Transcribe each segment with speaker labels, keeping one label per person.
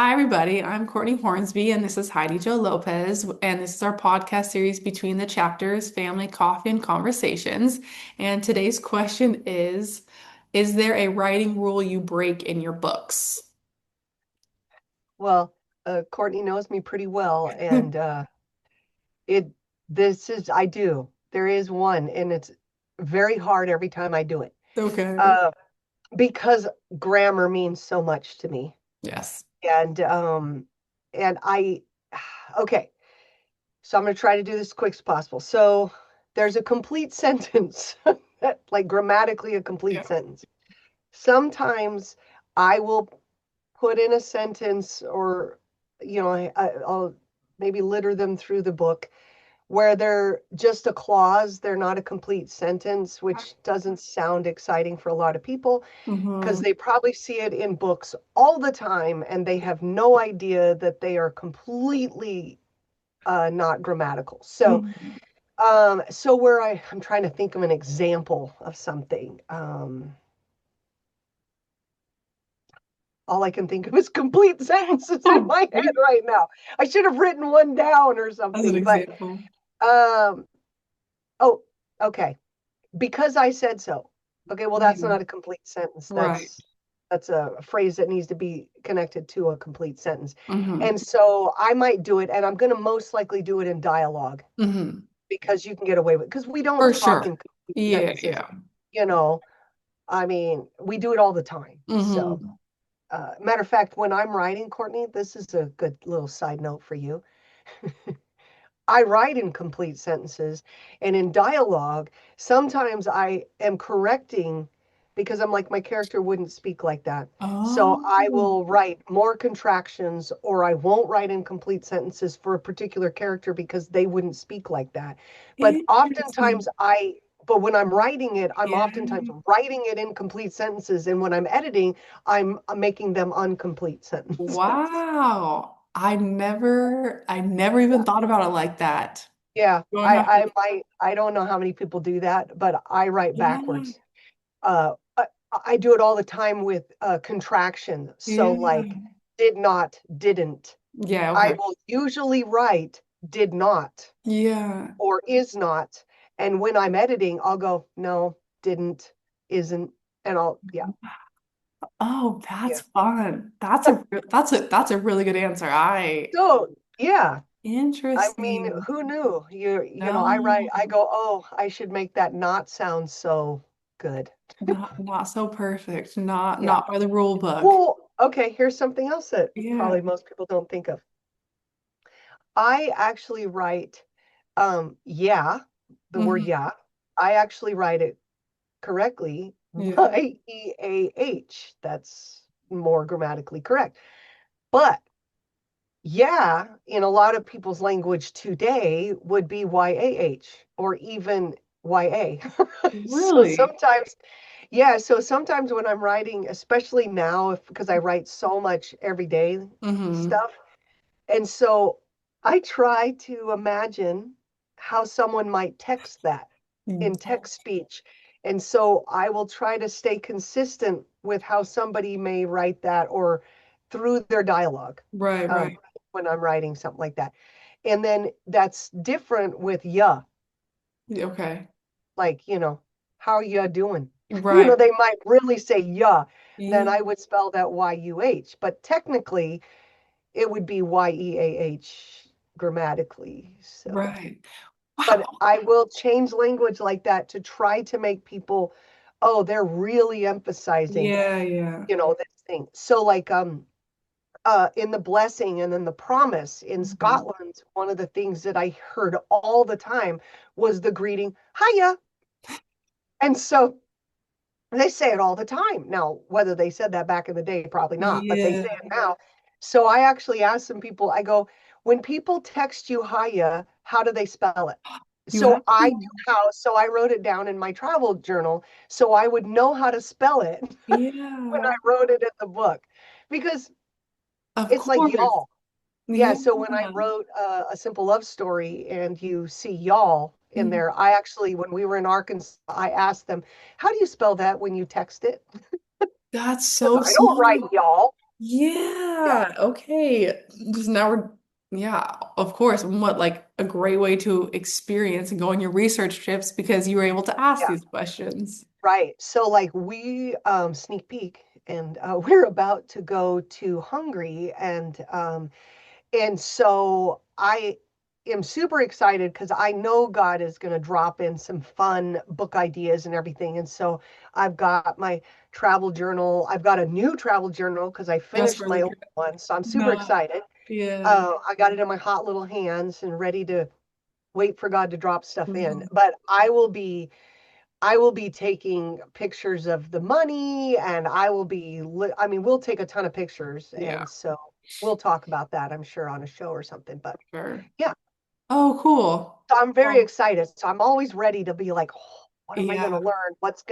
Speaker 1: Hi, everybody. I'm Courtney Hornsby, and this is Heidi Jo Lopez. And this is our podcast series Between the Chapters Family, Coffee, and Conversations. And today's question is there a writing rule you break in your books?
Speaker 2: Well, Courtney knows me pretty well, and it this is I do. There is one, and it's very hard every time I do it.
Speaker 1: Okay.
Speaker 2: Uh, because grammar means so much to me.
Speaker 1: Yes.
Speaker 2: And and I okay, so I'm gonna try to do this as quick as possible. So there's a complete sentence, like grammatically a complete
Speaker 1: Yeah.
Speaker 2: sentence. Sometimes I will put in a sentence or I'll maybe litter them through the book where they're just a clause, they're not a complete sentence, which doesn't sound exciting for a lot of people because
Speaker 1: Mm-hmm.
Speaker 2: they probably see it in books all the time and they have no idea that they are completely not grammatical. So where I'm trying to think of an example of something. All I can think of is complete sentences in
Speaker 1: Oh,
Speaker 2: my head right now. I should have written one down or
Speaker 1: as an
Speaker 2: something, but
Speaker 1: example.
Speaker 2: um, oh, okay. Because I said so. Okay, well, that's
Speaker 1: Yeah.
Speaker 2: not a complete sentence.
Speaker 1: Right.
Speaker 2: That's a phrase that needs to be connected to a complete sentence.
Speaker 1: Mm-hmm.
Speaker 2: And so I might do it, and I'm going to most likely do it in dialogue
Speaker 1: Mm-hmm.
Speaker 2: because you can get away with it. Because we don't
Speaker 1: For
Speaker 2: talk
Speaker 1: sure.
Speaker 2: in complete
Speaker 1: Yeah,
Speaker 2: sentences.
Speaker 1: yeah.
Speaker 2: You know, I mean, we do it all the time. So,
Speaker 1: Mm-hmm.
Speaker 2: matter of fact, when I'm writing, Courtney, this is a good little side note for you. I write in complete sentences and in dialogue. Sometimes I am correcting because I'm like, my character wouldn't speak like that. So I
Speaker 1: Oh,
Speaker 2: will write more contractions or I won't write in complete sentences for a particular character because they wouldn't speak like that. But
Speaker 1: interesting.
Speaker 2: oftentimes but when I'm writing it, I'm
Speaker 1: Yeah.
Speaker 2: oftentimes writing it in complete sentences. And when I'm editing, I'm making them incomplete sentences.
Speaker 1: Wow. I never even thought about it like that.
Speaker 2: Yeah,
Speaker 1: Going to have to,
Speaker 2: I don't know how many people do that, but I write
Speaker 1: yeah,
Speaker 2: backwards. I do it all the time with contraction. So like
Speaker 1: yeah,
Speaker 2: did not, didn't.
Speaker 1: yeah,
Speaker 2: I
Speaker 1: okay.
Speaker 2: will usually write did not
Speaker 1: Yeah.
Speaker 2: or is not. And when I'm editing, I'll go, no, didn't, isn't, and yeah,
Speaker 1: Oh, that's
Speaker 2: yeah.
Speaker 1: fun. That's a really good answer.
Speaker 2: So yeah, I mean,
Speaker 1: Interesting.
Speaker 2: who knew?
Speaker 1: No,
Speaker 2: I go, oh, I should make that not sound so good.
Speaker 1: not so perfect. Not
Speaker 2: Yeah.
Speaker 1: not by the rule book.
Speaker 2: Well, okay, here's something else that
Speaker 1: Yeah.
Speaker 2: probably most people don't think of. I actually write, yeah, the word
Speaker 1: Hmm.
Speaker 2: yeah. I actually write it correctly,
Speaker 1: Yeah.
Speaker 2: Yeah. That's more grammatically correct. But yeah, in a lot of people's language today would be YAH or even YA. So
Speaker 1: Really?
Speaker 2: sometimes, yeah, so sometimes when I'm writing, especially now, because I write so much everyday
Speaker 1: Hmm.
Speaker 2: stuff, and so I try to imagine how someone might text that in text speech. And so I will try to stay consistent with how somebody may write that or through their dialogue
Speaker 1: Right,
Speaker 2: um,
Speaker 1: right.
Speaker 2: when I'm writing something like that. And then that's different with yeah,
Speaker 1: Okay.
Speaker 2: like, how you doing?
Speaker 1: Right.
Speaker 2: They might really say yeah, then
Speaker 1: Yeah.
Speaker 2: I would spell that YUH. But technically, it would be YEAH grammatically. So,
Speaker 1: Right.
Speaker 2: but
Speaker 1: Wow.
Speaker 2: I will change language like that to try to make people, oh, they're really emphasizing,
Speaker 1: Yeah, yeah.
Speaker 2: this thing. So like in the blessing and then the promise in
Speaker 1: Mhm.
Speaker 2: Scotland, one of the things that I heard all the time was the greeting, hiya. And so they say it all the time. Now, whether they said that back in the day, probably not, but they say
Speaker 1: Yeah.
Speaker 2: it now. So I actually asked some people, I go, when people text you hiya, how do they spell it?
Speaker 1: You
Speaker 2: So I
Speaker 1: actually,
Speaker 2: knew how, so I wrote it down in my travel journal so I would know how to spell it when I
Speaker 1: yeah,
Speaker 2: wrote it in the book because
Speaker 1: of
Speaker 2: it's like
Speaker 1: course.
Speaker 2: y'all. Yeah,
Speaker 1: Yeah.
Speaker 2: so when I wrote A Simple Love Story and you see y'all in
Speaker 1: Mhm.
Speaker 2: there, I actually, when we were in Arkansas, I asked them, how do you spell that when you text it?
Speaker 1: That's
Speaker 2: Because
Speaker 1: so
Speaker 2: I don't write
Speaker 1: smart.
Speaker 2: y'all. Yeah,
Speaker 1: Yeah, okay. Just now we're, yeah, of course. And what like a great way to experience and go on your research trips because you were able to ask
Speaker 2: yeah,
Speaker 1: these questions.
Speaker 2: right. So like we sneak peek and we're about to go to Hungary and so I am super excited because I know God is going to drop in some fun book ideas and everything. And so I've got my travel journal. I've got a new travel journal because I
Speaker 1: That's
Speaker 2: finished
Speaker 1: really
Speaker 2: my old
Speaker 1: good.
Speaker 2: one. So I'm super
Speaker 1: No,
Speaker 2: excited.
Speaker 1: yeah.
Speaker 2: I got it in my hot little hands and ready to wait for God to drop stuff in.
Speaker 1: Mhm.
Speaker 2: But I will be taking pictures of the money and I mean, we'll take a ton of pictures.
Speaker 1: Yeah,
Speaker 2: And so we'll talk about that, I'm sure, on a show or something. But
Speaker 1: sure.
Speaker 2: yeah,
Speaker 1: Oh, cool.
Speaker 2: so I'm very
Speaker 1: Oh,
Speaker 2: excited. So I'm always ready to be like, oh, what am I going to
Speaker 1: yeah.
Speaker 2: learn? What's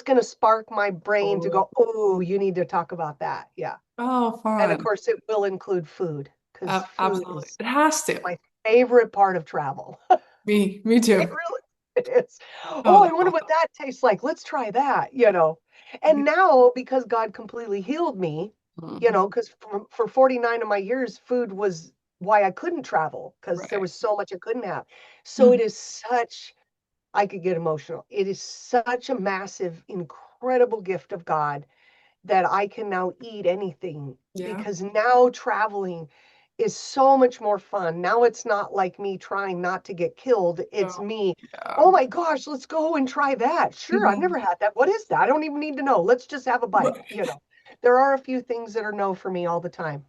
Speaker 2: gonna spark my brain to
Speaker 1: Totally.
Speaker 2: go, oh, you need to talk about that. Yeah.
Speaker 1: Oh,
Speaker 2: And of
Speaker 1: fun.
Speaker 2: course, it will include food because food
Speaker 1: Absolutely.
Speaker 2: is
Speaker 1: It has to.
Speaker 2: my favorite part of travel.
Speaker 1: Me
Speaker 2: It
Speaker 1: too.
Speaker 2: really is.
Speaker 1: Oh,
Speaker 2: Oh, I
Speaker 1: that's
Speaker 2: wonder what
Speaker 1: awesome.
Speaker 2: that tastes like. Let's try that. And now, because God completely healed me,
Speaker 1: Mhm.
Speaker 2: because for 49 of my years, food was why I couldn't travel because there
Speaker 1: Right.
Speaker 2: was so much I couldn't have. So it
Speaker 1: Mhm.
Speaker 2: is such, I could get emotional. It is such a massive, incredible gift of God that I can now eat anything
Speaker 1: Yeah.
Speaker 2: because now traveling is so much more fun. Now it's not like me trying not to get killed. It's
Speaker 1: Oh,
Speaker 2: me,
Speaker 1: yeah.
Speaker 2: oh my gosh, let's go and try that. Sure, I've
Speaker 1: Mhm.
Speaker 2: never had that. What is that? I don't even need to know. Let's just have a bite. There are a few things that are no for me all the time.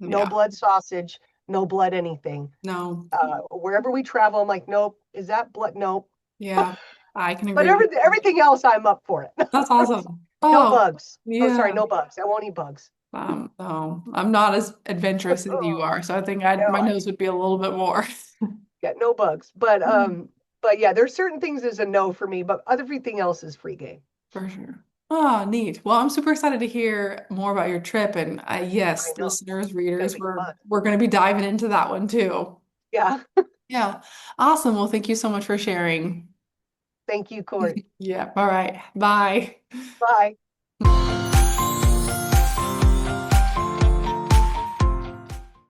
Speaker 2: No
Speaker 1: Yeah.
Speaker 2: blood sausage, no blood anything.
Speaker 1: No.
Speaker 2: Wherever we travel, I'm like, nope. Is that blood? Nope.
Speaker 1: Yeah. I can
Speaker 2: But
Speaker 1: agree with you.
Speaker 2: everything else, I'm up for it.
Speaker 1: That's awesome.
Speaker 2: No
Speaker 1: Oh,
Speaker 2: bugs. Oh, sorry,
Speaker 1: yeah.
Speaker 2: no bugs. I won't eat bugs.
Speaker 1: No, I'm not as adventurous as you
Speaker 2: Oh,
Speaker 1: are, so I think I
Speaker 2: no,
Speaker 1: my nose would be a little bit more.
Speaker 2: yeah, no bugs. But yeah, there's certain things as a no for me, but everything else is free game.
Speaker 1: For sure. Oh, neat. Well, I'm super excited to hear more about your trip, and
Speaker 2: I
Speaker 1: yes,
Speaker 2: know.
Speaker 1: listeners,
Speaker 2: It's gonna
Speaker 1: readers,
Speaker 2: be
Speaker 1: we're
Speaker 2: fun.
Speaker 1: we're going to be diving into that one too.
Speaker 2: Yeah.
Speaker 1: Yeah. Awesome. Well, thank you so much for sharing.
Speaker 2: Thank you, Corey.
Speaker 1: Yeah. All right. Bye.
Speaker 2: Bye.